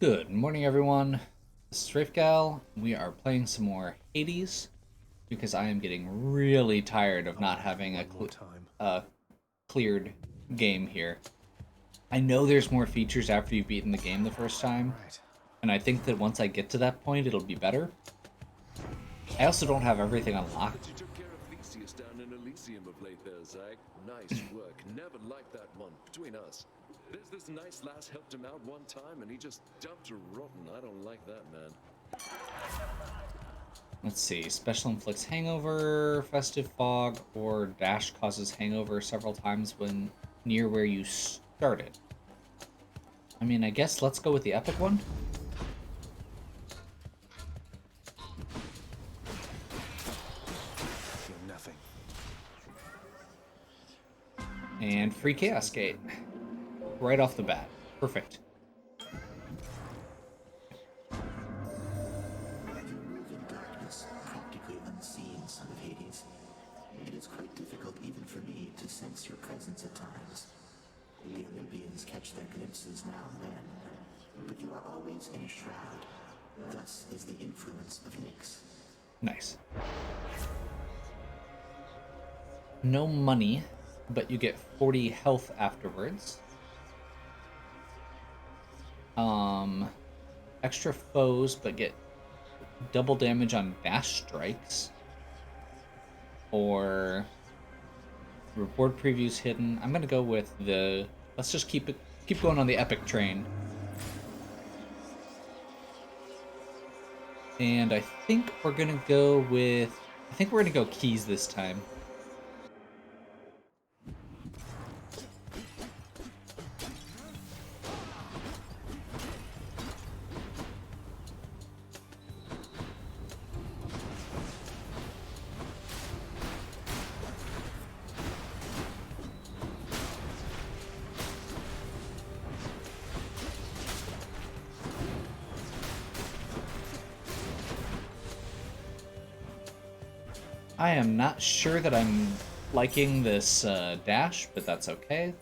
Good morning, everyone. This is Rafegal. We are playing some more Hades because I am getting really tired of not having a cleared game here. I know there's more features after you've beaten the game the first time, Right. and I think that once I get to that point, it'll be better. I also don't have everything But unlocked. you took care of Theseus down in Elysium of late there, Zach. Nice work. Never liked that one. Between us. There's this nice lass helped him out one time and he just dumped her rotten. I don't like that, man. Let's see. Special inflicts hangover, festive fog, or dash causes hangover several times when near where you started. I mean, I guess let's go with the epic one. You're nothing. And free Chaos Gate. Right off the bat. Perfect. You move in darkness, practically unseen, son of Hades. It is quite difficult even for me to sense your presence at times. The Olympians catch their glimpses now and then, but you are always in a shroud. Thus is the influence of Nyx. Nice. No money, but you get 40 health afterwards. Extra foes, but get double damage on dash strikes. Or reward previews hidden. I'm gonna go with the. Let's just keep going on the epic train. And I think we're gonna go with. I think we're gonna go keys this time. I am not sure that I'm liking this dash, but that's okay.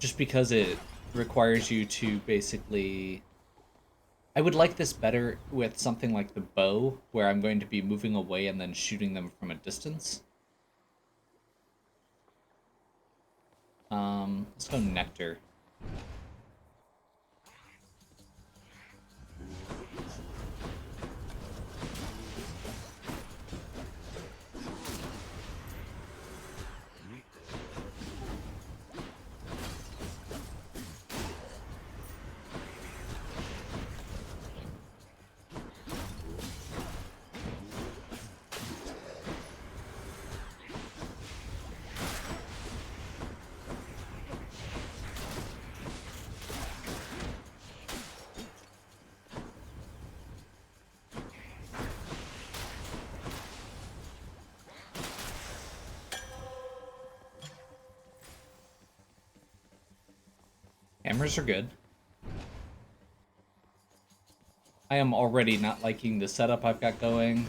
Just because it requires you to basically... I would like this better with something like the bow, where I'm going to be moving away and then shooting them from a distance. Let's go Nectar. Hammers are good. I am already not liking the setup I've got going,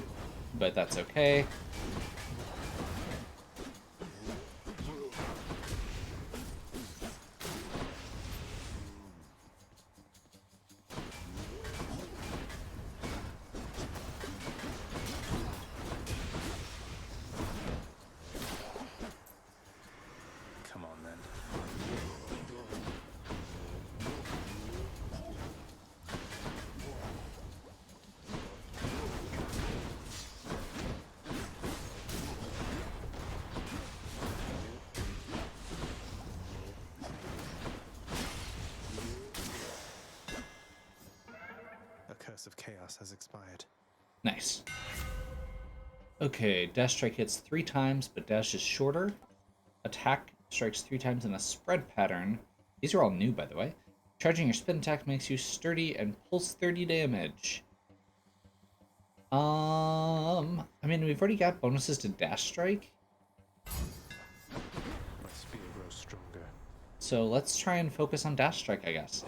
but that's okay. Come on then. A curse of chaos has expired. Nice. Okay, dash strike hits 3 times, but dash is shorter. Attack strikes 3 times in a spread pattern. These are all new, by the way. Charging your spin attack makes you sturdy and pulls 30 damage. I mean, we've already got bonuses to dash strike, My spear grows stronger. so let's try and focus on dash strike, I guess.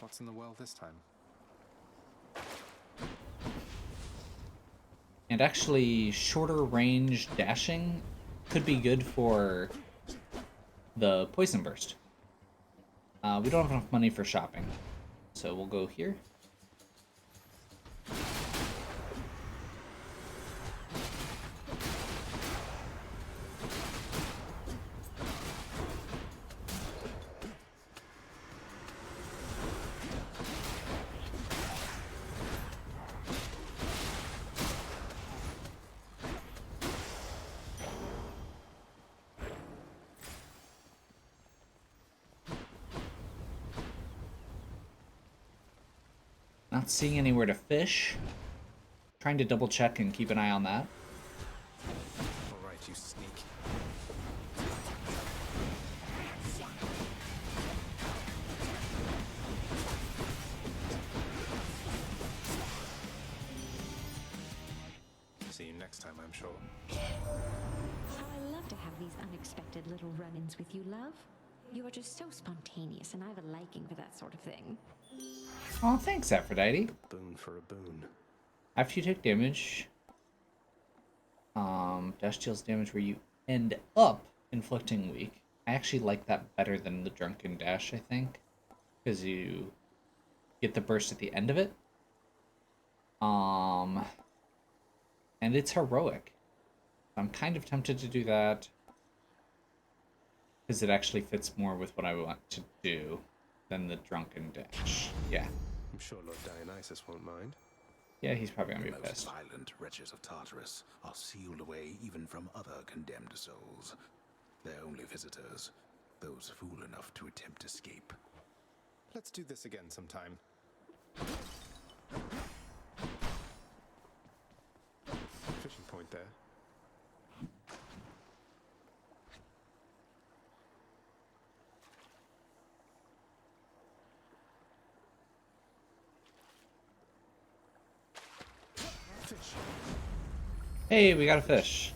What's in the well this time? And actually, shorter range dashing could be good for the Poison Burst. We don't have enough money for shopping, so we'll go here. Not seeing anywhere to fish. Trying to double check and keep an eye on that. All right, you sneak. See you next time, I'm sure. How I love to have these unexpected little run-ins with you, love. You are just so spontaneous, and I have a liking for that sort of thing. Oh, thanks, Aphrodite. Boon for a boon. After you take damage, dash deals damage where you end up inflicting weak. I actually like that better than the Drunken Dash, I think, because you get the burst at the end of it. And it's heroic. I'm kind of tempted to do that because it actually fits more with what I want to do than the Drunken Dash. Yeah. I'm sure Lord Dionysus won't mind. Yeah, he's probably gonna The be most pissed. violent wretches of Tartarus are sealed away even from other condemned souls. Their only visitors, those fool enough to attempt escape. Let's do this again sometime. Fishing point there. Fish. Hey, we got a fish.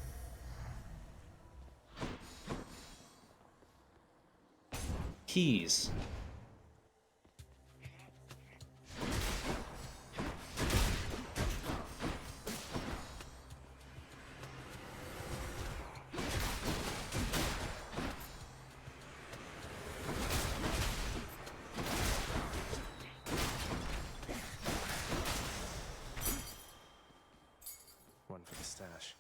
Keys. One for the stash.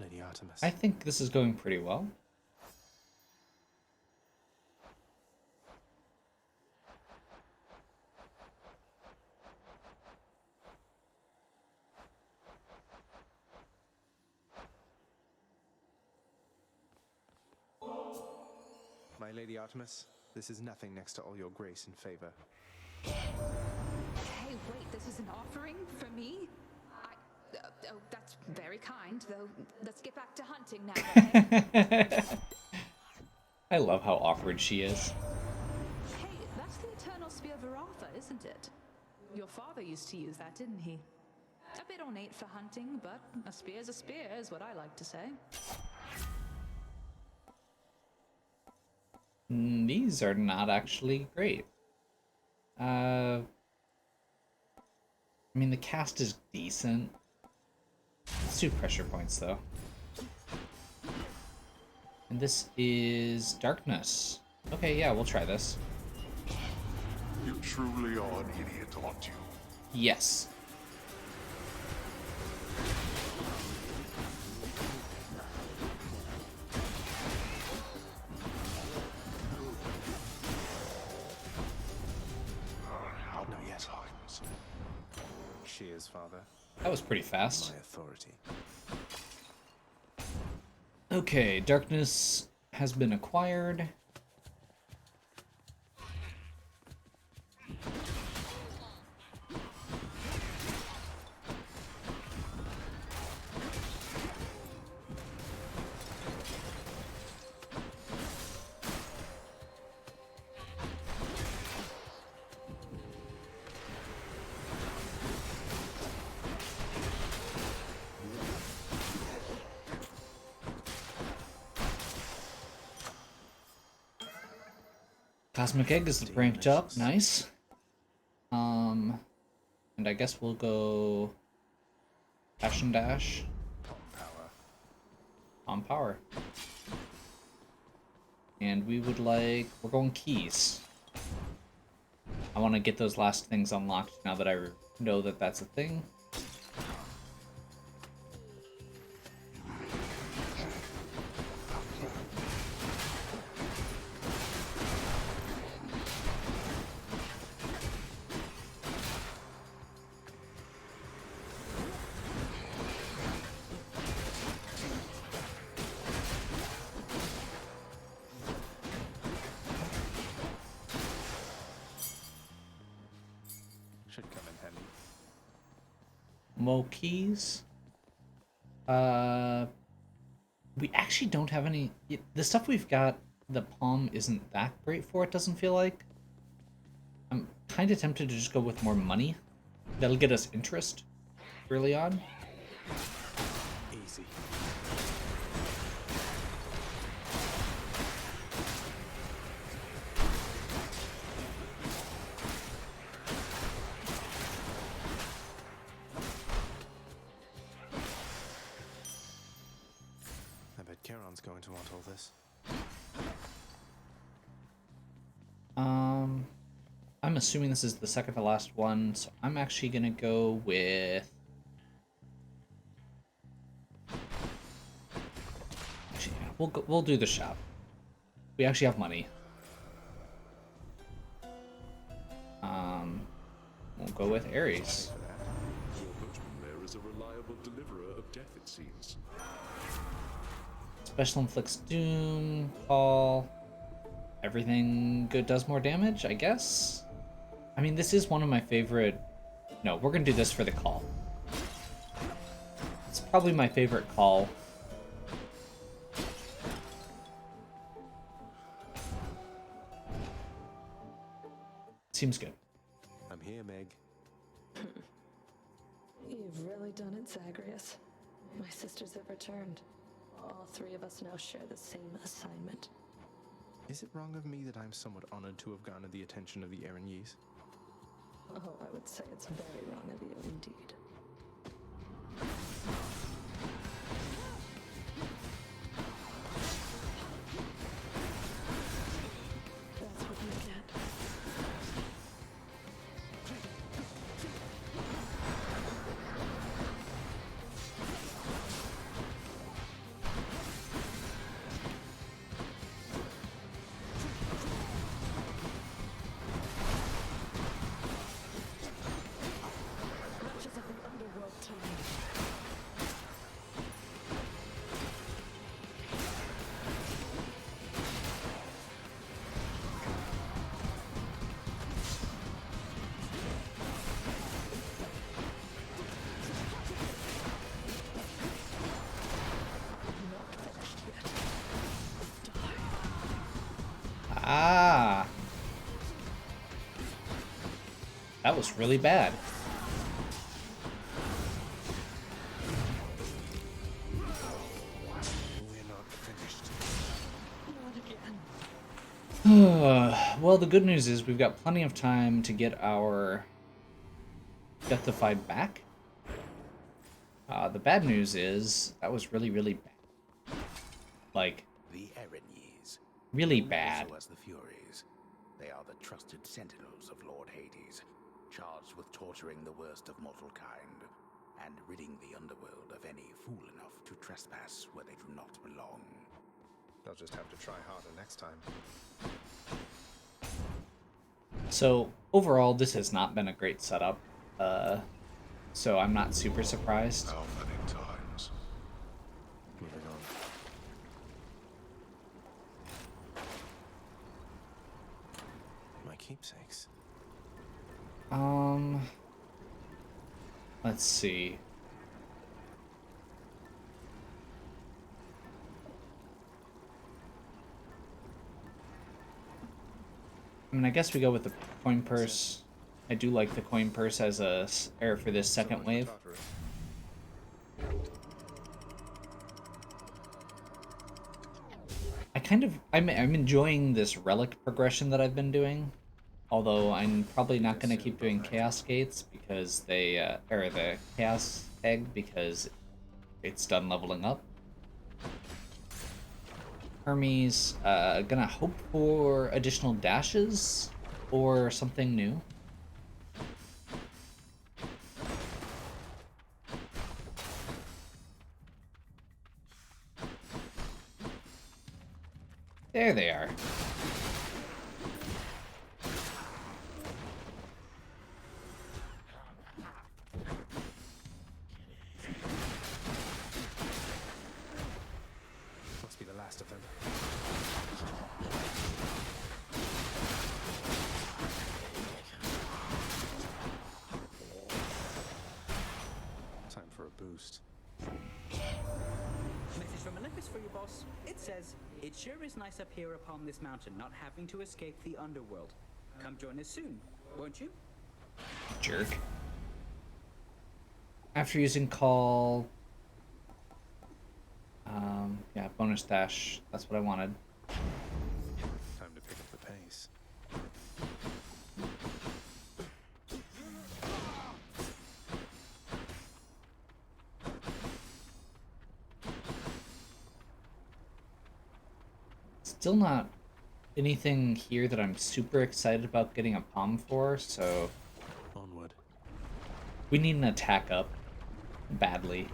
Lady Artemis. I think this is going pretty well. My Lady Artemis, this is nothing next to all your grace and favor. Hey, wait, this is an offering for me? Oh, that's very kind, though. Let's get back to hunting now, okay? I love how awkward she is. Hey, that's the Eternal Spear Varatha, isn't it? Your father used to use that, didn't he? A bit ornate for hunting, but a spear's a spear, is what I like to say. These are not actually great. I mean, the cast is decent. Let's do pressure points, though. And this is darkness. Okay, yeah, we'll try this. You truly are an idiot, aren't you? Yes. How Not many yet. times? Cheers, father. That was pretty fast. My authority. Okay, darkness has been acquired. Cosmic Egg is ranked up, nice. And I guess we'll go Dash and Dash. On power. And we would like, we're going keys. I want to get those last things unlocked now that I know that that's a thing. Should come in handy. Mo keys. We actually don't have any. The stuff we've got, the palm isn't that great for. It doesn't feel like. I'm kind of tempted to just go with more money. That'll get us interest early on. Easy. I bet Charon's going to want all this. I'm assuming this is the second to last one, so I'm actually gonna go with. Actually, yeah, we'll do the shop. We actually have money. We'll go with Ares. Your boatman there is a reliable deliverer of death, it seems. Special inflicts doom, call. Everything good does more damage, I guess? I mean, this is one of my favorite... No, we're gonna do this for the call. It's probably my favorite call. Seems good. I'm here, Meg. You've really done it, Zagreus. My sisters have returned. All three of us now share the same assignment. Is it wrong of me that I'm somewhat honored to have garnered the attention of the Erinese? Oh, I would say it's very wrong of you indeed. That's what you get. Wretches of the underworld to me. Not finished yet. Die. Ah! That was really bad. We're not finished. Not again. Well, the good news is we've got plenty of time to get our Deathified back. The bad news is that was really, really bad. Like, The Erinese. really bad. Also as the Furies. They are the trusted sentinels of Lord Hades, charged with torturing the worst of mortal kind, and ridding the underworld of any fool enough to trespass where they do not belong. They'll just have to try harder next time. So, overall, this has not been a great setup. So I'm not super surprised. How many times? Moving on. My keepsakes. Let's see. I mean, I guess we go with the coin purse. I do like the coin purse as a air for this second wave. I I'm enjoying this relic progression that I've been doing. Although I'm probably not going to keep doing Chaos Gates because they, or the Chaos Egg because it's done leveling up. Hermes, gonna hope for additional dashes or something new. There they are. Must be the last of them. Time for a boost. Message from Olympus for you, boss. It says, it sure is nice up here upon this mountain, not having to escape the underworld. Come join us soon, won't you? Jerk. After using call... yeah, bonus dash. That's what I wanted. Time to pick up the pace. Still not anything here that I'm super excited about getting a palm for, so Onward. we need an attack up badly.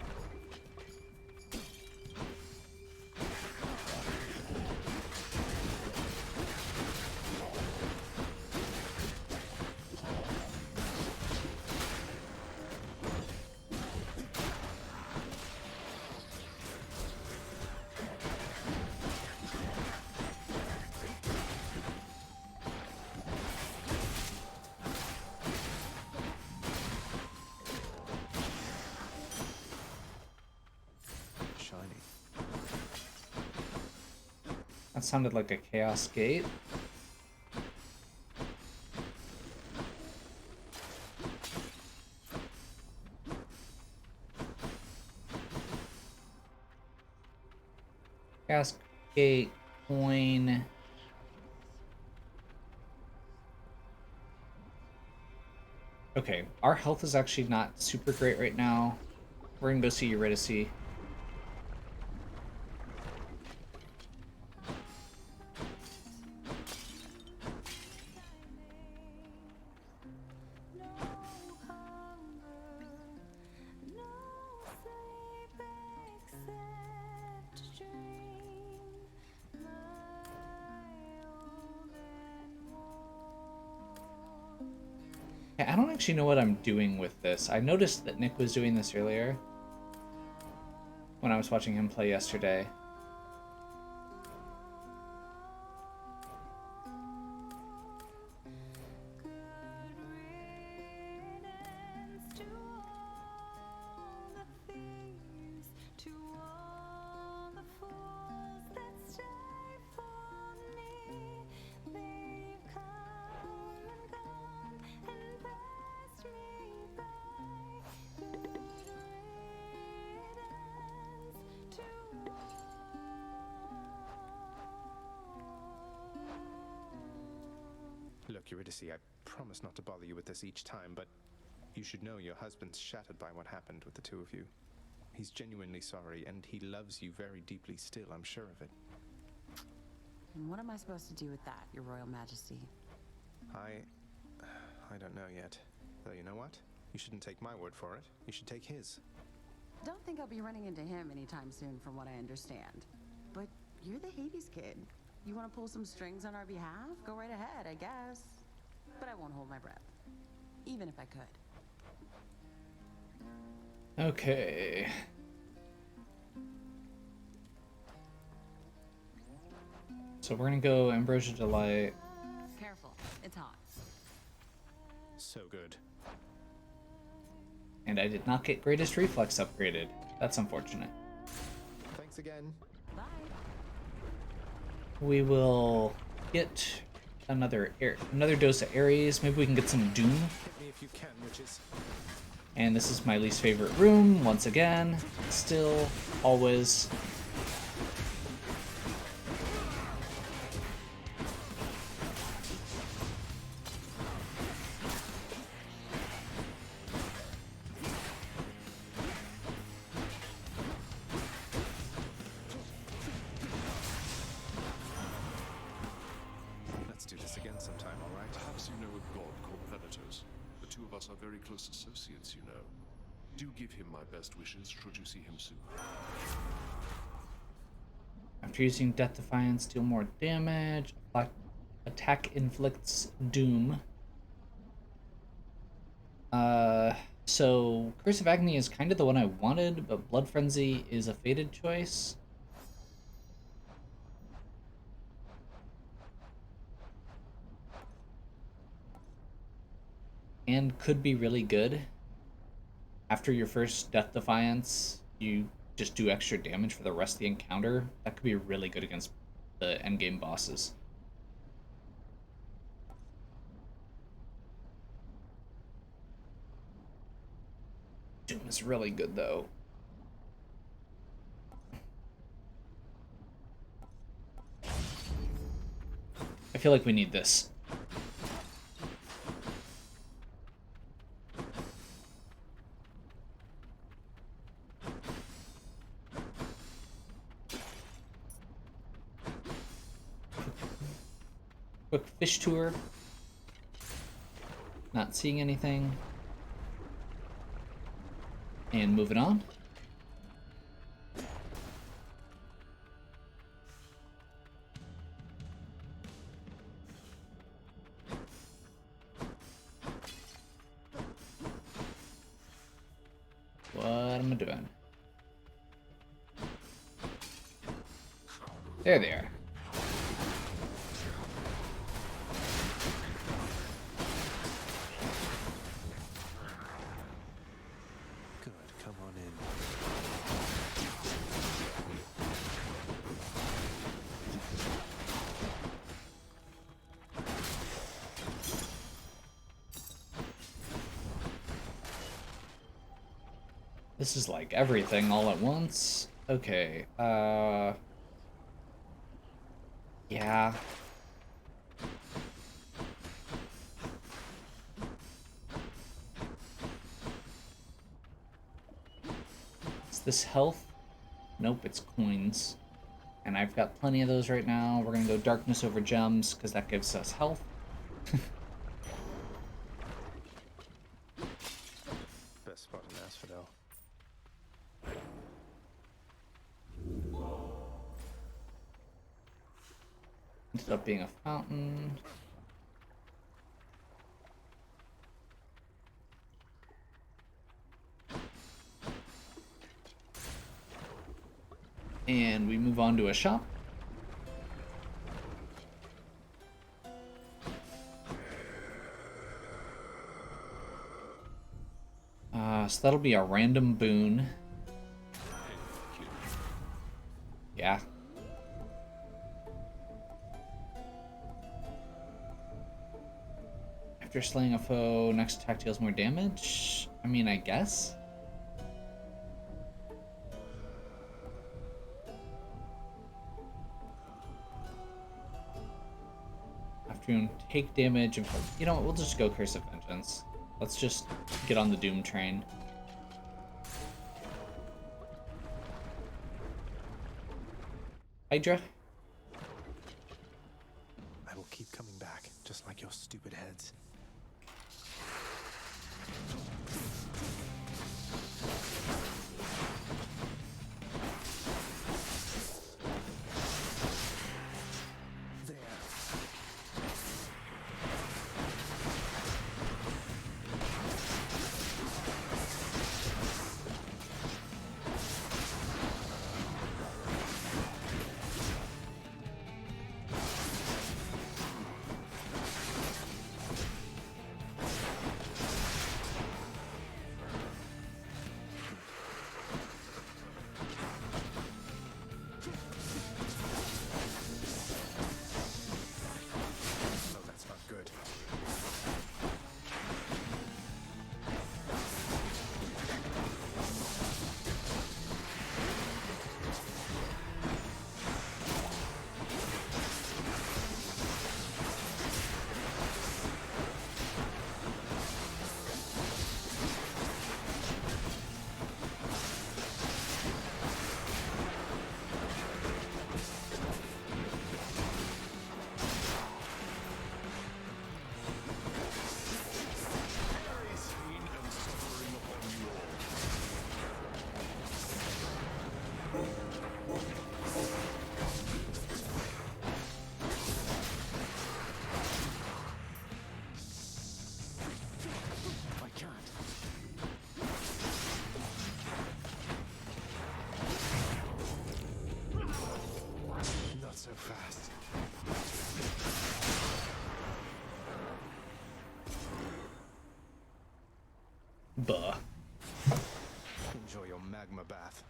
Shiny. That sounded like a Chaos Gate. Chaos Gate, coin. Okay, our health is actually not super great right now. We're gonna go see Eurydice. I don't actually know what I'm doing with this. I noticed that Nick was doing this earlier when I was watching him play yesterday. Look, Eurydice, I promise not to bother you with this each time, but you should know your husband's shattered by what happened with the two of you. He's genuinely sorry, and he loves you very deeply still, I'm sure of it. And what am I supposed to do with that, Your Royal Majesty? I don't know yet. Though you know what? You shouldn't take my word for it. You should take his. Don't think I'll be running into him anytime soon, from what I understand. But you're the Hades kid. You want to pull some strings on our behalf? Go right ahead, I guess. But I won't hold my breath. Even if I could. Okay. So we're gonna go Ambrosia Delight. Careful, it's hot. So good. And I did not get Greatest Reflex upgraded. That's unfortunate. Thanks again. Bye. We will get another dose of Ares. Maybe we can get some Doom. Hit me if you can, witches. And this is my least favorite room, once again. Still, always. two of us are very close associates, you know. Do give him my best wishes should you see him soon. After using Death Defiance, deal more damage. Attack inflicts doom. So Curse of Agony is kind of the one I wanted, but Blood Frenzy is a fated choice. And could be really good. After your first Death Defiance, you just do extra damage for the rest of the encounter. That could be really good against the endgame bosses. Doom is really good, though. I feel like we need this. Quick fish tour. Not seeing anything. And moving on. What am I doing? There they are. This is like everything all at once. Okay, yeah. Is this health? Nope, it's coins. And I've got plenty of those right now. We're gonna go darkness over gems, because that gives us health. Best spot in Asphodel. Ended up being a fountain. And we move on to a shop. So that'll be a random boon. Yeah. After slaying a foe, next attack deals more damage? I mean, I guess. After you take damage, and you know what, we'll just go Curse of Vengeance. Let's just get on the Doom train. Hydra? I will keep coming back, just like your stupid heads. Buh. Enjoy your magma bath.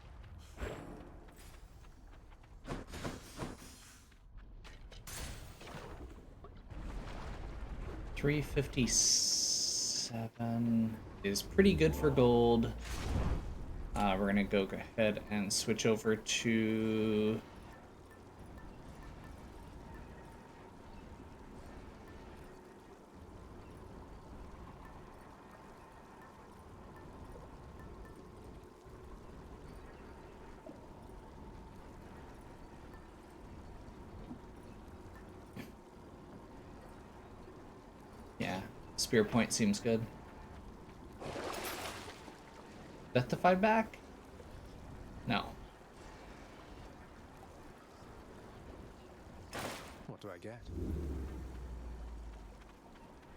$357 is pretty good for gold. We're gonna go ahead and switch over to Spear point seems good. Deathified back? No. What do I get?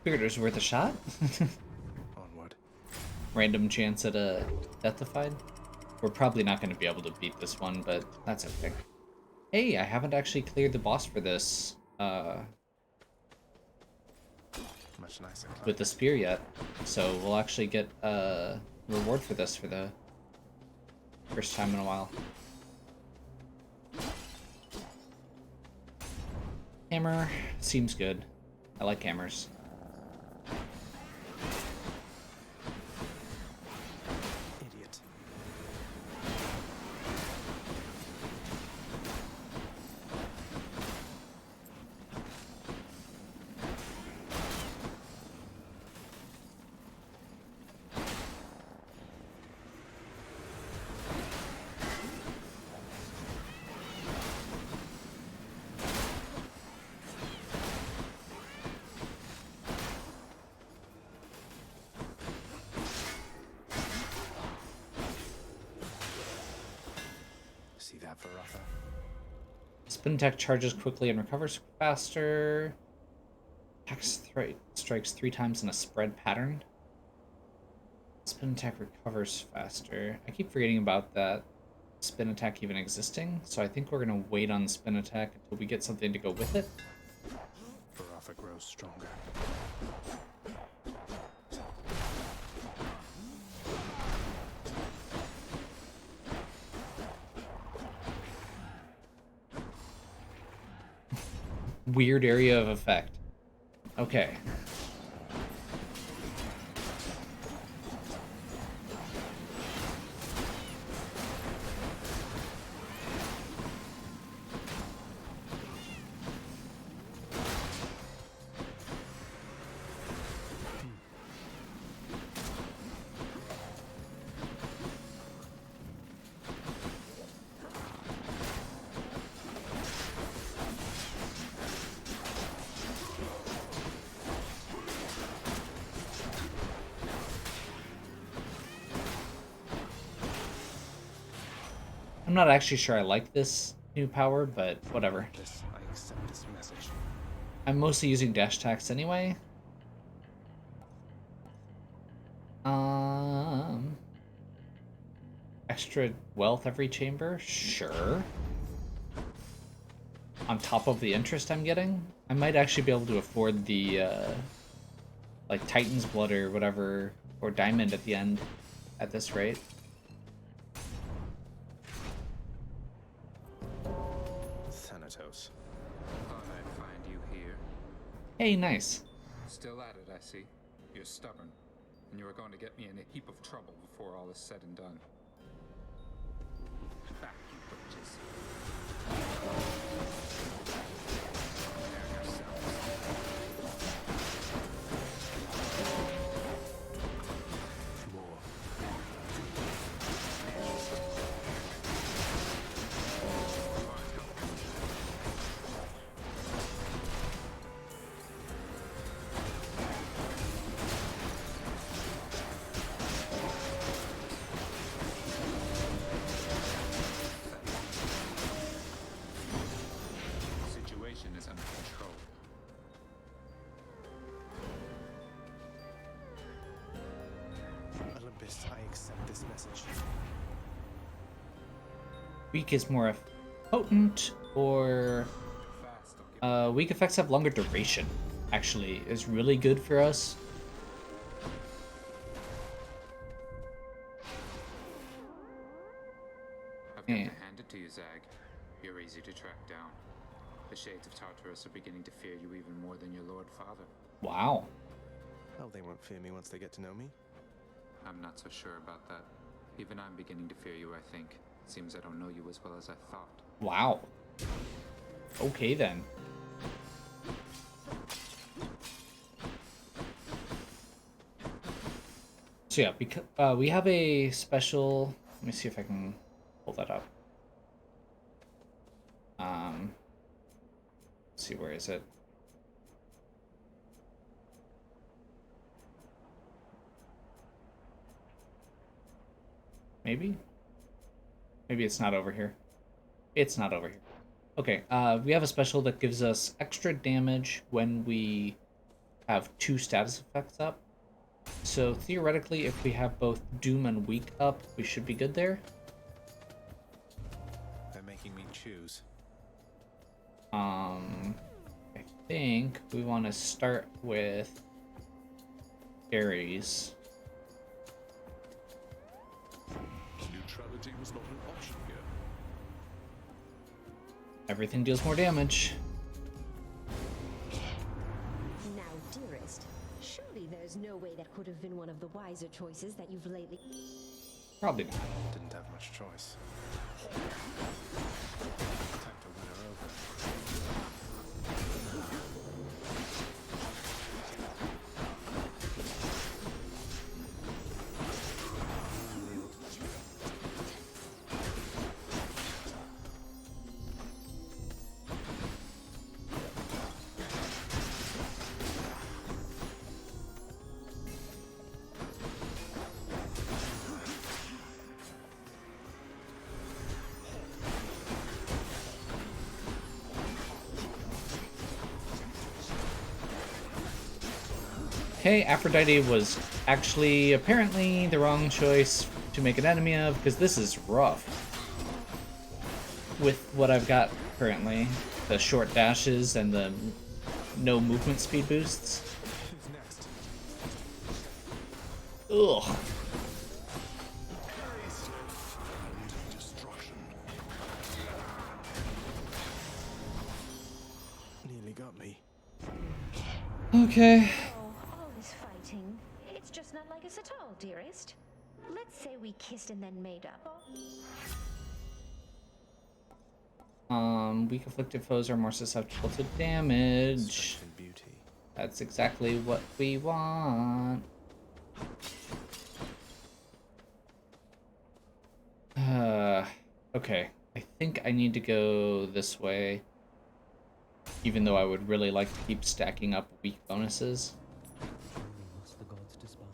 Figured it was worth a shot. Onward. Random chance at a Deathified. We're probably not going to be able to beat this one, but that's okay. Hey, I haven't actually cleared the boss for this. Much nicer. With the spear yet, so we'll actually get a reward for this for the first time in a while. Hammer seems good. I like hammers. Idiot. See that, Varatha? Spin attack charges quickly and recovers faster. Strikes 3 times in a spread pattern. Spin attack recovers faster. I keep forgetting about that spin attack even existing, so I think we're gonna wait on spin attack until we get something to go with it. Varatha grows stronger. Weird area of effect. Okay. I'm not actually sure I like this new power, but whatever. I accept this message. I'm mostly using dash attacks anyway. Extra wealth every chamber? Sure. On top of the interest I'm getting? I might actually be able to afford the, like, Titan's Blood or whatever, or Diamond at the end at this rate. Thanatos. Thought I'd find you here. Hey, nice. Still at it, I see. You're stubborn, and you are going to get me in a heap of trouble before all is said and done. Back, you bitches. Is under control. Olympus, I accept this message. Weak is more potent, or weak effects have longer duration. Actually, is really good for us. have Yeah. to hand it to you, Zag. You're easy to track down. The Shades of Tartarus are beginning to fear you even more than your Lord Father. Wow. Oh, they won't fear me once they get to know me. I'm not so sure about that. Even I'm beginning to fear you, I think. Seems I don't know you as well as I thought. Wow. Okay then. So yeah, because we have a special. Let me see if I can pull that up. Let's see, where is it? Maybe? Maybe it's not over here. It's not over here. Okay, we have a special that gives us extra damage when we have 2 status effects up. So theoretically, if we have both Doom and Weak up, we should be good there. They're making me choose. I think we want to start with Ares. Neutrality was not an option here. Everything deals more damage. Now, dearest, surely there's no way that could have been one of the wiser choices that you've lately... Probably not. Didn't have much choice. Time to win her over. Okay, Aphrodite was actually apparently the wrong choice to make an enemy of, because this is rough. With what I've got currently, the short dashes and the no movement speed boosts. Who's next? Ugh. Destruction. Nearly got me. Okay. All this fighting, it's just not like us at all, dearest. Let's say we kissed and then made up. Weak afflicted foes are more susceptible to damage. Strength and beauty. That's exactly what we want. Okay. I think I need to go this way. Even though I would really like to keep stacking up weak bonuses. Must the gods despise us?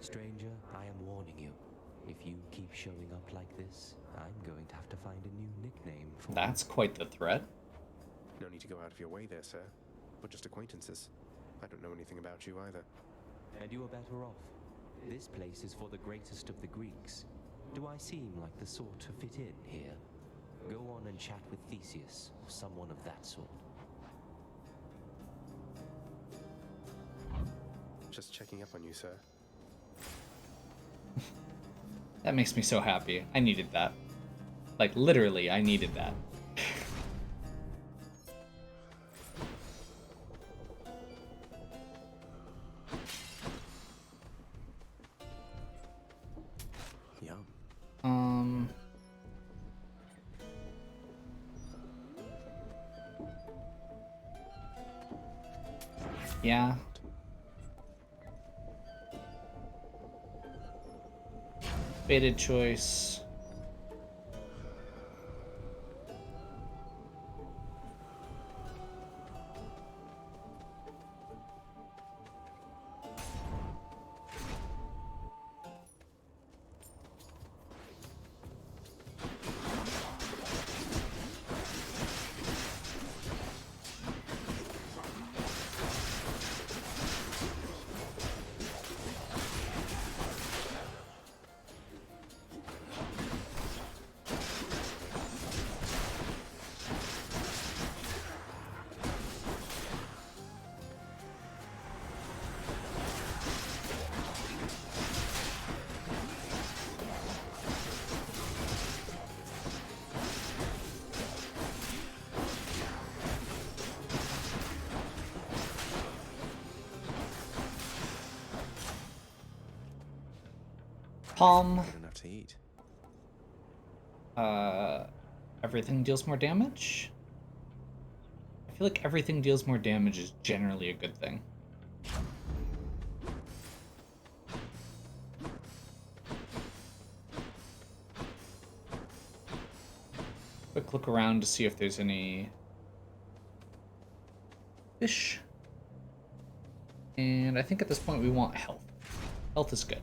Stranger, I am warning you. If you keep showing up like this, I'm going to have to find a new nickname for you. That's quite the threat. No need to go out of your way there, sir. We're just acquaintances. I don't know anything about you either. And you are better off. This place is for the greatest of the Greeks. Do I seem like the sort to fit in here? Go on and chat with Theseus, or someone of that sort. Just checking up on you, sir. That makes me so happy. I needed that. Like, literally, I needed that. Yum. Yeah. Baited choice. Palm. Good enough to eat. Everything deals more damage? I feel like everything deals more damage is generally a good thing. Quick look around to see if there's any fish. And I think at this point we want health. Health is good.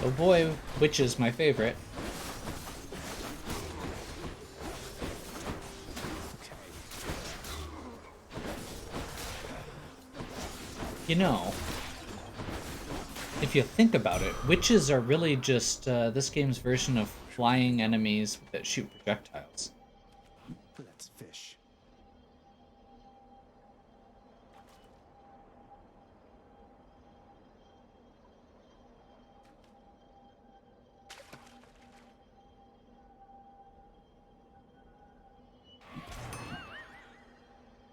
Oh boy, which is my favorite. You know, if you think about it, witches are really just this game's version of flying enemies that shoot projectiles. Let's fish.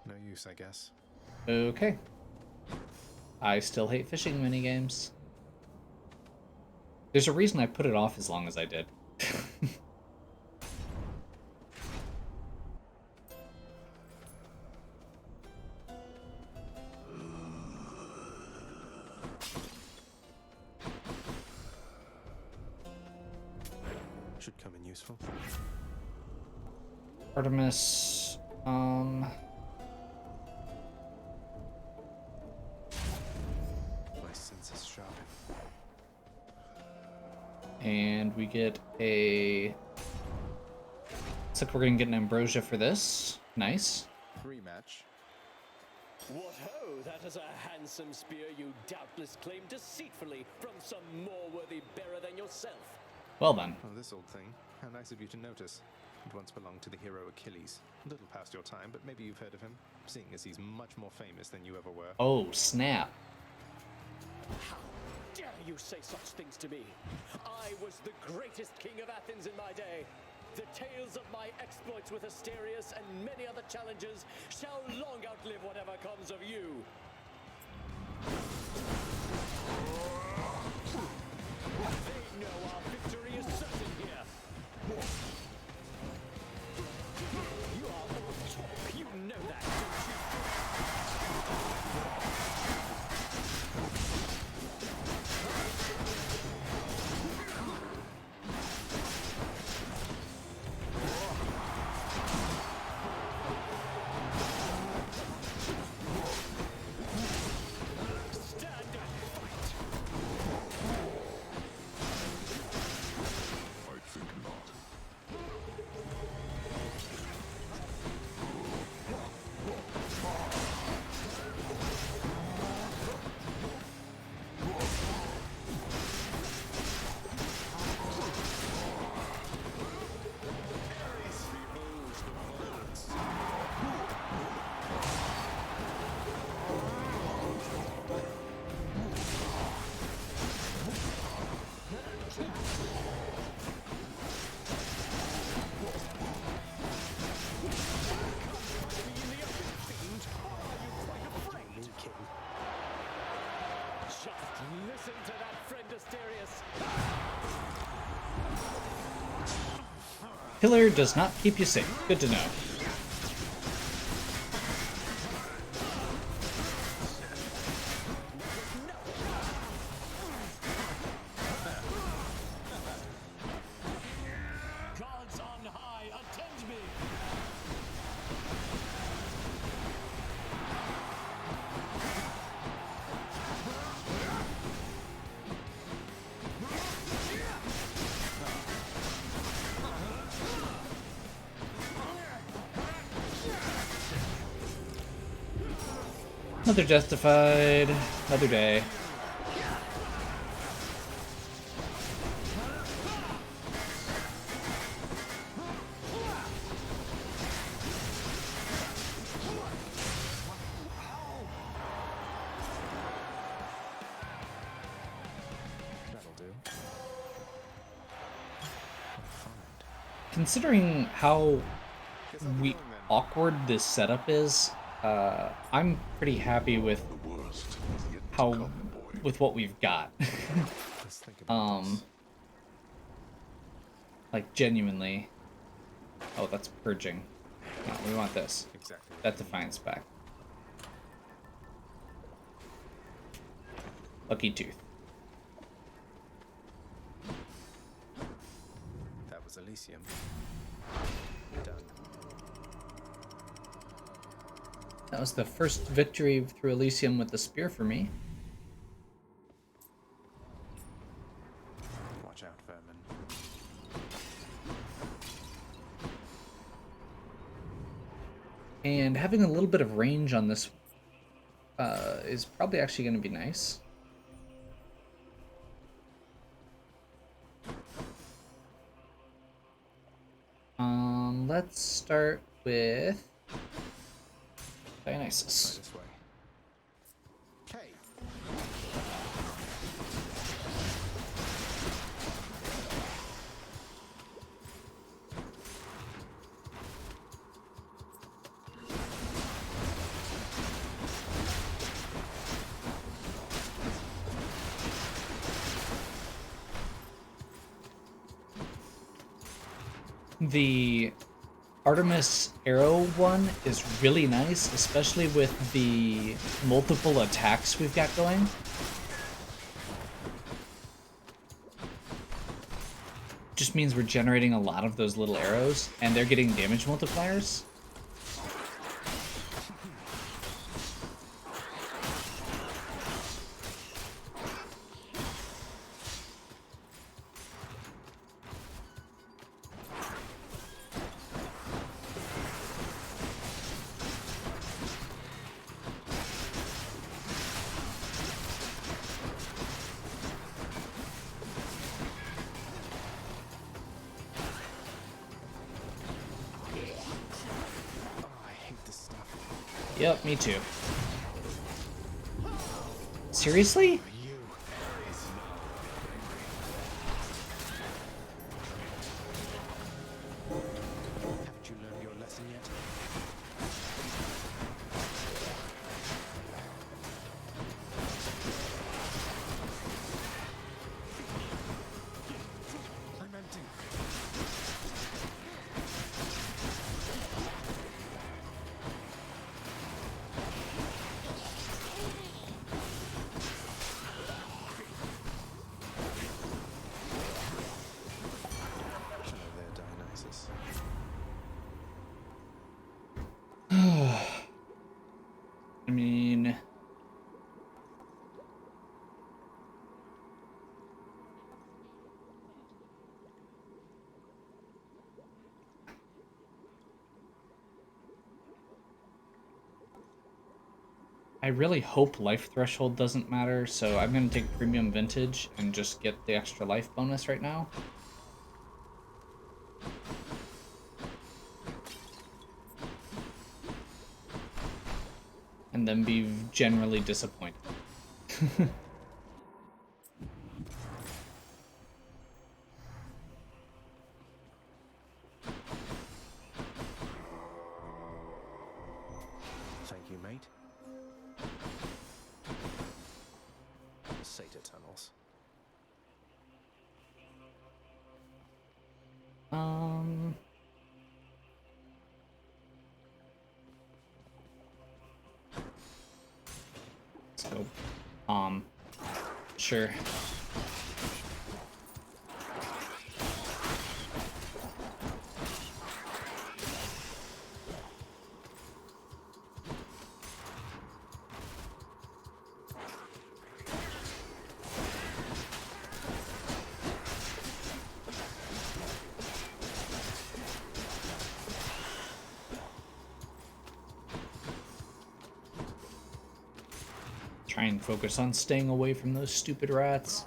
No use, I guess. Okay. I still hate fishing minigames. There's a reason I put it off as long as I did. Should come in useful. Artemis, My senses sharpen. and we get a... Looks like we're gonna get an ambrosia for this. Nice. Rematch. What ho! That is a handsome spear you doubtless claim deceitfully from some more worthy bearer than yourself. Well then. Oh, this old thing. How nice of you to notice. It once belonged to the hero Achilles. A little past your time, but maybe you've heard of him, seeing as he's much more famous than you ever were. Oh, snap. How dare you say such things to me? I was the greatest king of Athens in my day. The tales of my exploits with Asterius and many other challenges shall long outlive whatever comes of you. They know our victory is certain here. You are all talk, you know that, don't you? Listen to that, friend Asterius. Pillar does not keep you safe. Good to know. Gods on high, attend me. Another Justified. Another day. That'll do. Considering how awkward this setup is, I'm pretty happy with what we've got. Like genuinely. Oh, that's purging. No, we want this. Exactly. That Defiance back. Lucky Tooth. That was Elysium. Done. That was the first victory through Elysium with the spear for me. Watch out, vermin. And having a little bit of range on this is probably actually going to be nice. Let's start with Dionysus. This way. Okay. The Artemis Arrow one is really nice, especially with the multiple attacks we've got going. Just means we're generating a lot of those little arrows, and they're getting damage multipliers. Yep, me too. Seriously? Haven't you learned your lesson yet? I'm empty. Hello there, Dionysus. I mean... I really hope life threshold doesn't matter, so I'm going to take premium vintage and just get the extra life bonus right now. And then be generally disappointed. Thank you, mate. Sata tunnels. So, sure. Try and focus on staying away from those stupid rats.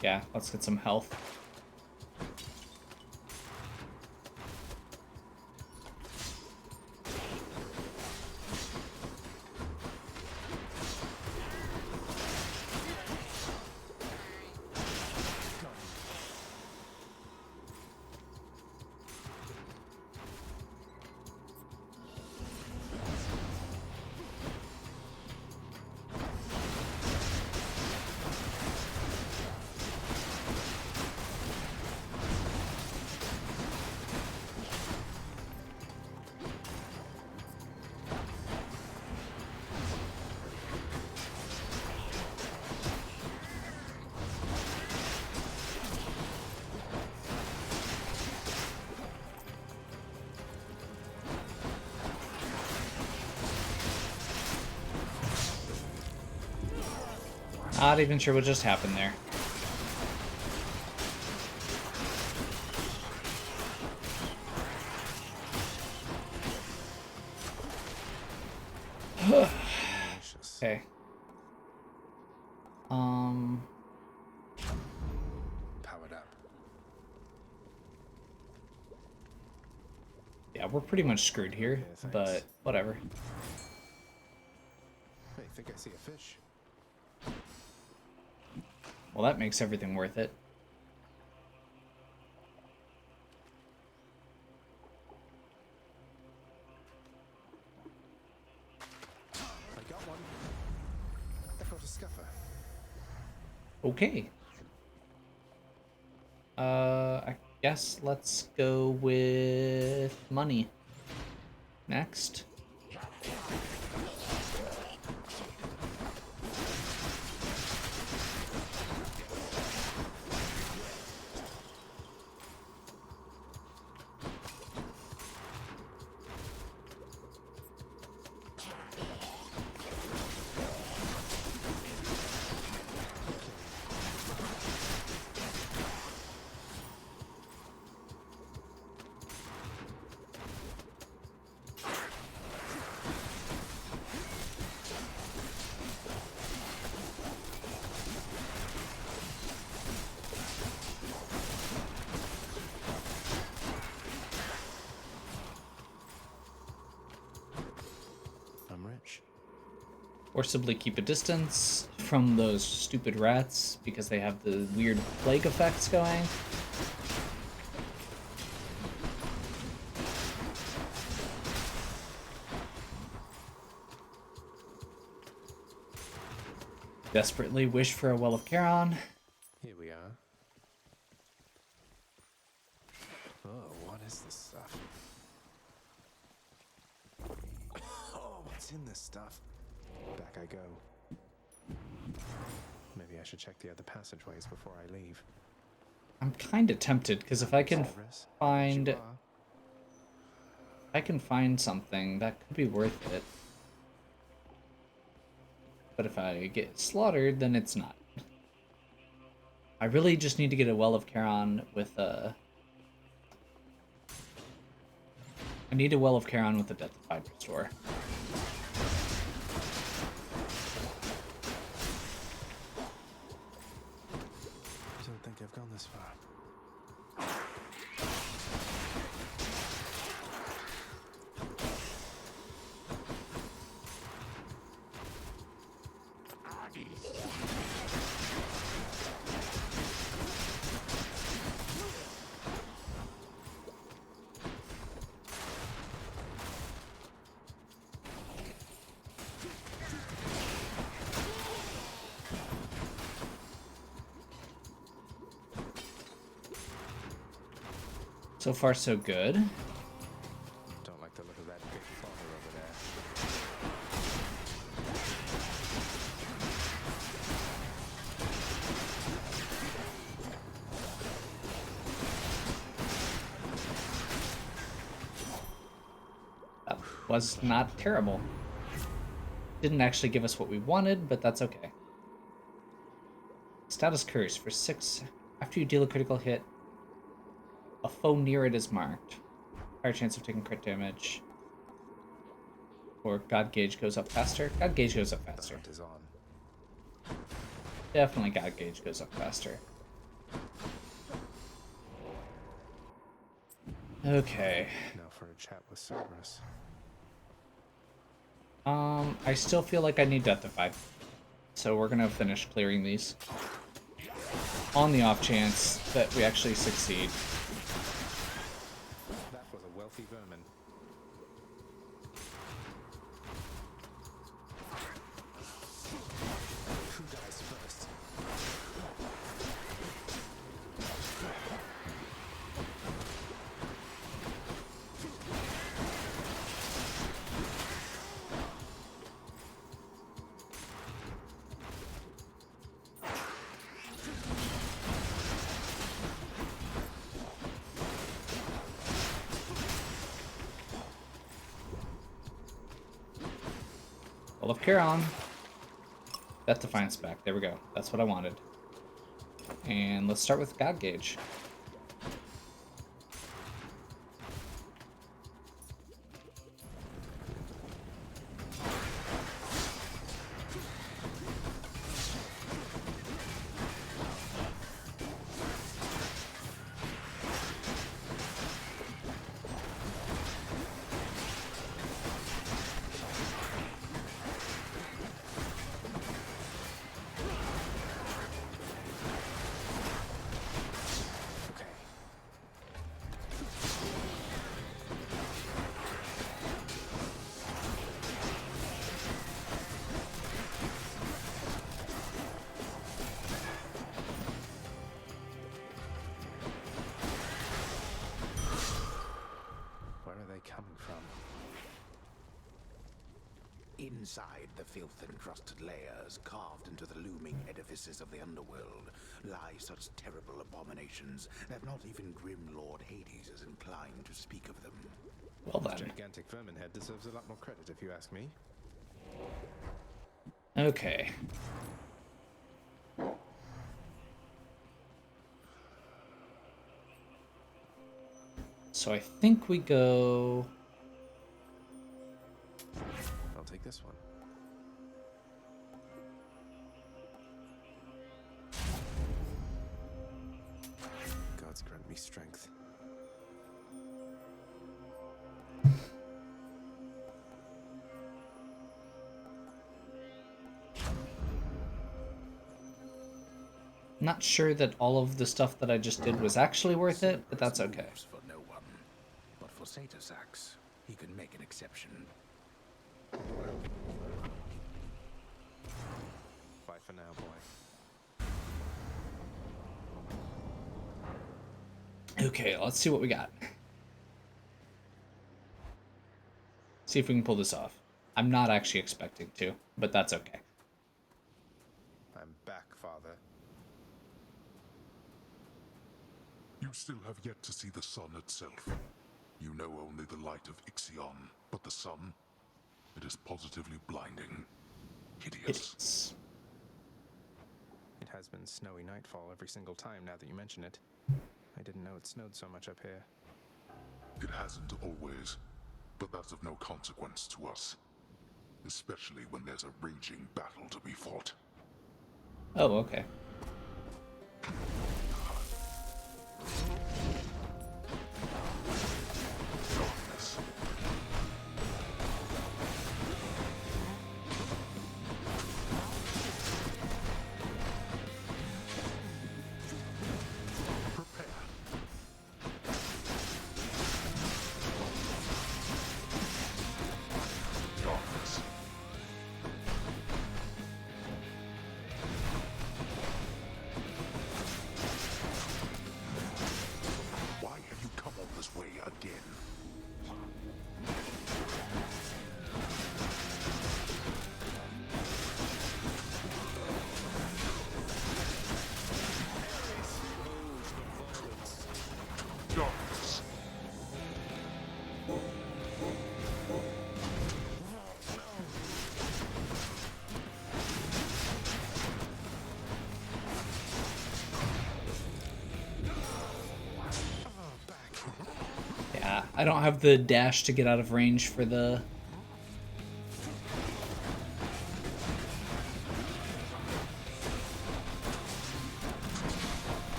Yeah, let's get some health. Not even sure what just happened there. Okay. Powered up. Yeah, we're pretty much screwed here, but whatever. Hey, think I see a fish? Well, that makes everything worth it. I got one. I caught a scuffer. Okay. I guess let's go with money next. Forcibly keep a distance from those stupid rats because they have the weird plague effects going. Desperately wish for a Well of Charon. Here we are. Oh, what is this stuff? Oh, what's in this stuff? Back I go. Maybe I should check the other passageways before I leave. I'm kind of tempted because if I can find something that could be worth it. But if I get slaughtered, then it's not. I really just need to get a Well of Charon with a... I need a Well of Charon with a Deathified Restore. I don't think I've gone this far. So far, so good. Don't like the look of that big father over there. That was not terrible. Didn't actually give us what we wanted, but that's okay. Status Curse for 6. After you deal a critical hit, a foe near it is marked. Higher chance of taking crit damage. Or God Gauge goes up faster. God Gauge goes up faster. The hunt is on. Definitely God Gauge goes up faster. Okay. Now for a chat with Cerberus. I still feel like I need Deathify. So we're gonna finish clearing these. On the off chance that we actually succeed. That was a wealthy vermin. Who dies first? Well, of Chiron. Death Defiance back. There we go. That's what I wanted. And let's start with God Gauge. Coming from? Inside the filth-encrusted layers, carved into the looming edifices of the underworld, lie such terrible abominations that not even grim Lord Hades is inclined to speak of them. Well This then. gigantic vermin head deserves a lot more credit, if you ask me. Okay. So I think we go... I'll take this one. Gods grant me strength. Not sure that all of the stuff that I just did was actually worth it, but that's okay. For no one. But for Satasax, he can make an exception. Bye for now, boy. Okay, let's see what we got. See if we can pull this off. I'm not actually expecting to, but that's okay. I'm back, Father. You still have yet to see the sun itself. You know only the light of Ixion, but the sun, it is positively blinding. Hideous. It has been snowy nightfall every single time now that you mention it. I didn't know it snowed so much up here. It hasn't always, but that's of no consequence to us. Especially when there's a raging battle to be fought. Oh, okay. Darkness. Prepare. Darkness. Why have you come all this way again? Darkness. I don't have the dash to get out of range for the...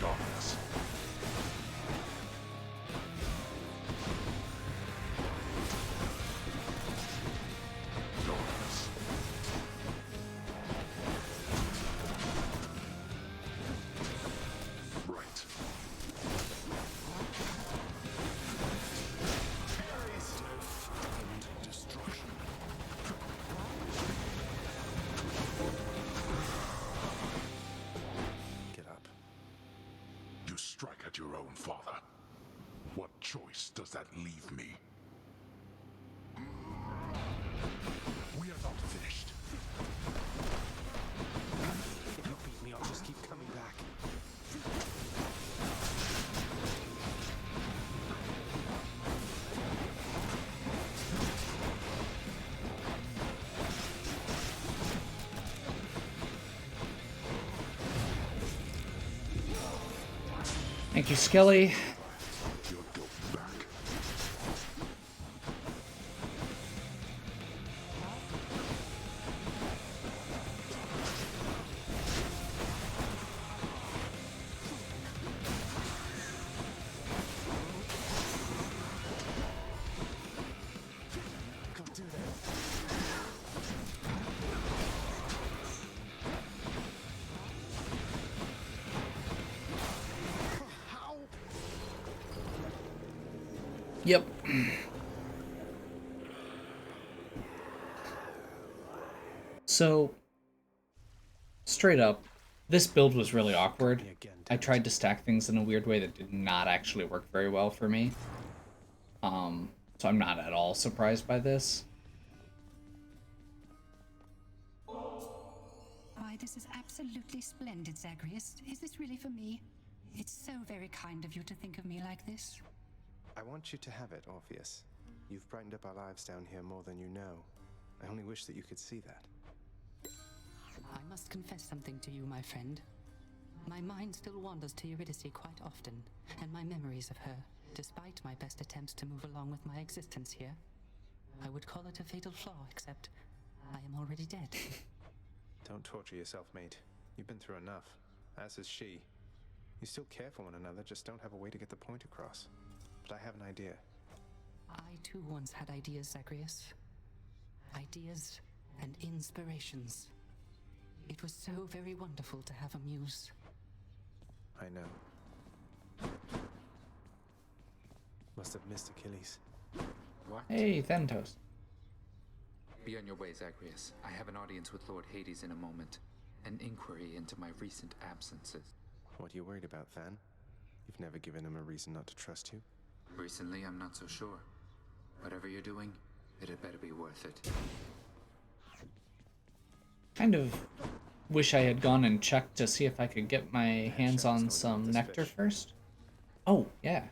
Darkness. Darkness. Right. And destruction. Get up. You strike at your own father. What choice does that leave me? We are not finished. If you beat me, I'll just keep coming back. Thank you, Skelly. You're going back. Can't do that. How? Yep. So, straight up, this build was really awkward. I tried to stack things in a weird way that did not actually work very well for me. So I'm not at all surprised by this. Why, this is absolutely splendid, Zagreus. Is this really for me? It's so very kind of you to think of me like this. I want you to have it, Orpheus. You've brightened up our lives down here more than you know. I only wish that you could see that. I must confess something to you, my friend. My mind still wanders to Eurydice quite often, and my memories of her, despite my best attempts to move along with my existence here. I would call it a fatal flaw, except I am already dead. Don't torture yourself, mate. You've been through enough, as has she. You still care for one another, just don't have a way to get the point across. But I have an idea. I too once had ideas, Zagreus. Ideas and inspirations. It was so very wonderful to have a muse. I know. Must have missed Achilles. What? Hey, Thanatos. Be on your way, Zagreus. I have an audience with Lord Hades in a moment. An inquiry into my recent absences. What are you worried about, Than? You've never given him a reason not to trust you. Recently, I'm not so sure. Whatever you're doing, it had better be worth it. Kind of wish I had gone and checked to see if I could get my hands on some nectar first. Oh, yeah.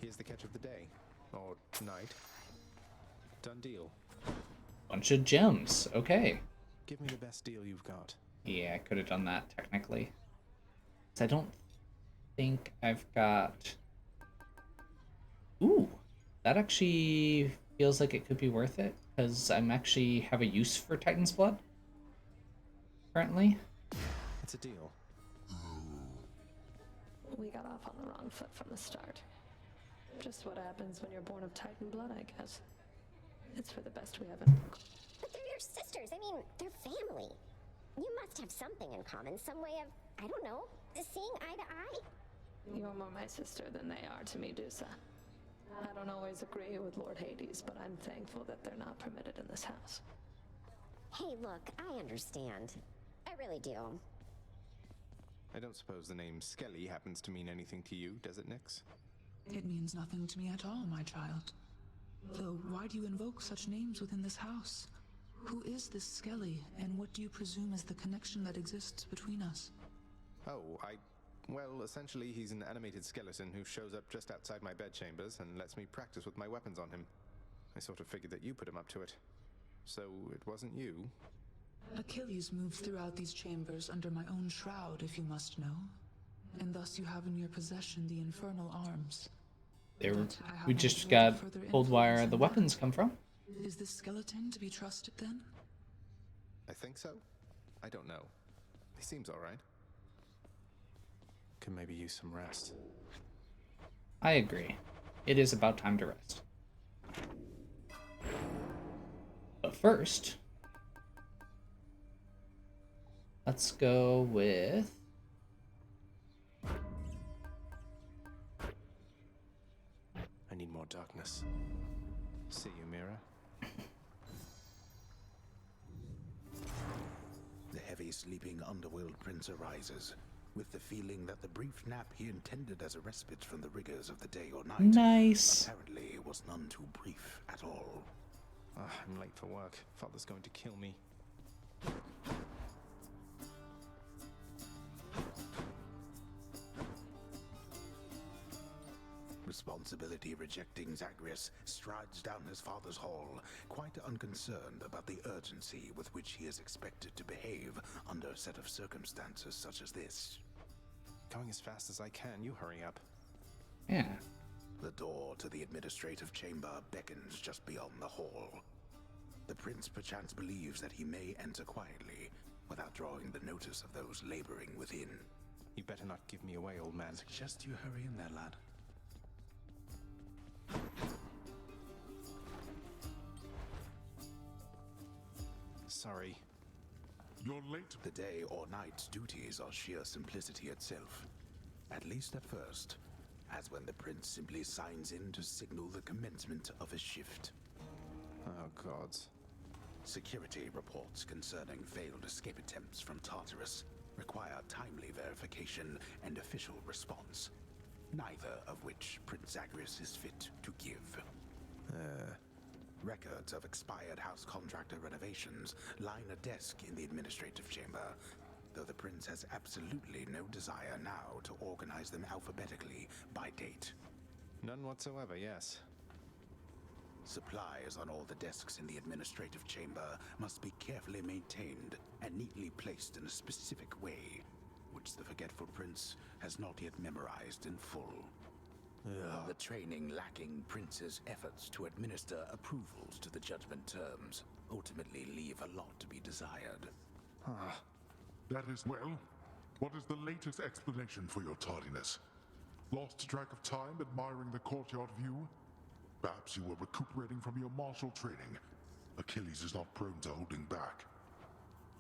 Here's the catch of the day. Or night. Done deal. Bunch of gems. Okay. Give me the best deal you've got. Yeah, I could have done that technically. 'Cause I don't think I've got... Ooh, that actually feels like it could be worth it, because I'm actually have a use for Titan's Blood currently. It's a deal. We got off on the wrong foot from the start. Just what happens when you're born of Titan blood, I guess. It's for the best we haven't. But they're your sisters. I mean, they're family. You must have something in common, some way of, I don't know, seeing eye to eye. You're more my sister than they are to Medusa. I don't always agree with Lord Hades, but I'm thankful that they're not permitted in this house. Hey, look, I understand. I really do. I don't suppose the name Skelly happens to mean anything to you, does it, Nyx? It means nothing to me at all, my child. Though, why do you invoke such names within this house? Who is this Skelly, and what do you presume is the connection that exists between us? Oh, well, essentially he's an animated skeleton who shows up just outside my bedchambers and lets me practice with my weapons on him. I sort of figured that you put him up to it. So, it wasn't you? Achilles moved throughout these chambers under my own shroud, if you must know. and thus you have in your possession the infernal arms. There, But I have we no just hope got of further told where influence the in weapons come from. Is this skeleton to be trusted then? I think so. I don't know. He seems alright. Could maybe use some rest. I agree. It is about time to rest. But first, let's go with... I need more darkness. See you, Mira. The heavy sleeping underworld prince arises, with the feeling that the brief nap he intended as a respite from the rigors of the day or night Nice. apparently was none too brief at all. I'm late for work. Father's going to kill me. Responsibility rejecting Zagreus strides down his father's hall, quite unconcerned about the urgency with which he is expected to behave under a set of circumstances such as this. Going as fast as I can, you hurry up. Yeah. The door to the administrative chamber beckons just beyond the hall. The prince perchance believes that he may enter quietly, without drawing the notice of those laboring within. You better not give me away, old man. Suggest you hurry in there, lad. Sorry. You're late. The day or night's duties are sheer simplicity itself. At least at first, as when the prince simply signs in to signal the commencement of a shift. Oh, gods. Security reports concerning failed escape attempts from Tartarus require timely verification and official response, neither of which Prince Zagreus is fit to give. Records of expired house contractor renovations line a desk in the administrative chamber, though the prince has absolutely no desire now to organize them alphabetically by date. None whatsoever, yes. Supplies on all the desks in the administrative chamber must be carefully maintained and neatly placed in a specific way, which the forgetful prince has not yet memorized in full. The training lacking prince's efforts to administer approvals to the judgment terms ultimately leave a lot to be desired. That is well. What is the latest explanation for your tardiness? Lost track of time admiring the courtyard view? Perhaps you were recuperating from your martial training. Achilles is not prone to holding back.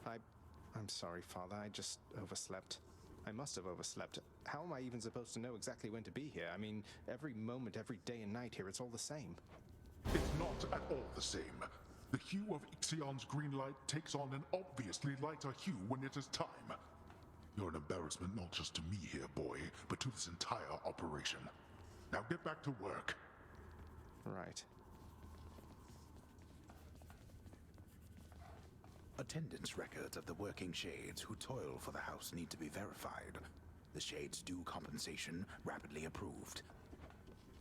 I'm sorry, Father. I just overslept. I must have overslept. How am I even supposed to know exactly when to be here? I mean, every moment, every day and night here, it's all the same. It's not at all the same. The hue of Ixion's green light takes on an obviously lighter hue when it is time. You're an embarrassment not just to me here, boy, but to this entire operation. Now get back to work. Right. Attendance records of the working shades who toil for the house need to be verified. The shades' due compensation rapidly approved.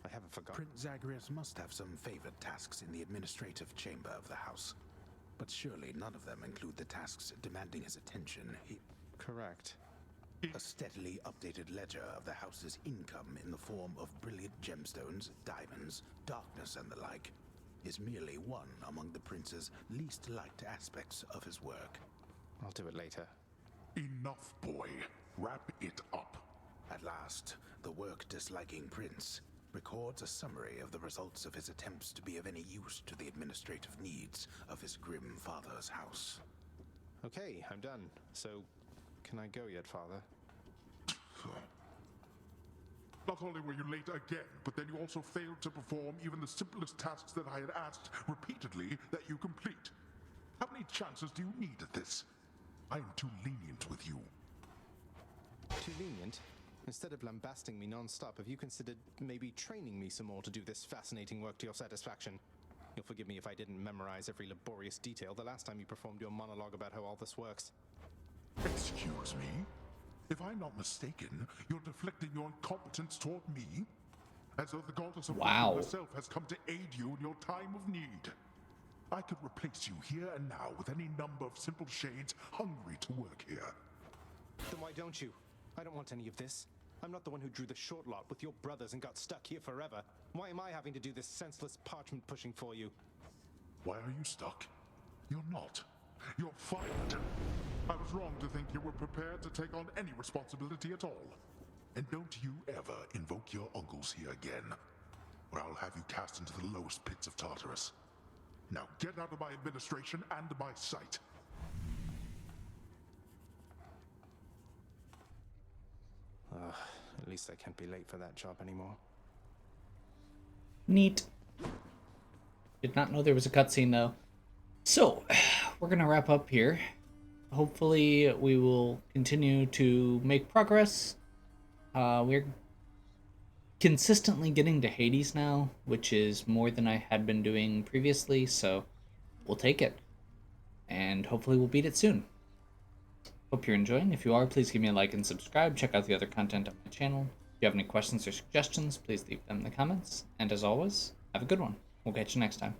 I haven't forgotten. Prince Zagreus must have some favored tasks in the administrative chamber of the house. But surely none of them include the tasks demanding his attention. Correct. A steadily updated ledger of the house's income in the form of brilliant gemstones, diamonds, darkness, and the like is merely one among the prince's least liked aspects of his work. I'll do it later. Enough, boy. Wrap it up. At last, the work-disliking prince records a summary of the results of his attempts to be of any use to the administrative needs of his grim father's house. Okay, I'm done. So, can I go yet, Father? Not only were you late again, but then you also failed to perform even the simplest tasks that I had asked repeatedly that you complete. How many chances do you need at this? I am too lenient with you. Too lenient? Instead of lambasting me non-stop, have you considered maybe training me some more to do this fascinating work to your satisfaction? You'll forgive me if I didn't memorize every laborious detail the last time you performed your monologue about how all this works. Excuse me? If I'm not mistaken, you're deflecting your incompetence toward me? As though the goddess of Wow. wisdom herself has come to aid you in your time of need. I could replace you here and now with any number of simple shades hungry to work here. Then why don't you? I don't want any of this. I'm not the one who drew the short lot with your brothers and got stuck here forever. Why am I having to do this senseless parchment pushing for you? Why are you stuck? You're not. You're fired. I was wrong to think you were prepared to take on any responsibility at all. And don't you ever invoke your uncles here again, or I'll have you cast into the lowest pits of Tartarus. Now get out of my administration and my sight. At least I can't be late for that job anymore. Neat. Did not know there was a cutscene though. So, we're gonna wrap up here. Hopefully we will continue to make progress. We're consistently getting to Hades now, which is more than I had been doing previously, so we'll take it. And hopefully we'll beat it soon. Hope you're enjoying. If you are, please give me a like and subscribe. Check out the other content on my channel. If you have any questions or suggestions, please leave them in the comments. And as always, have a good one. We'll catch you next time.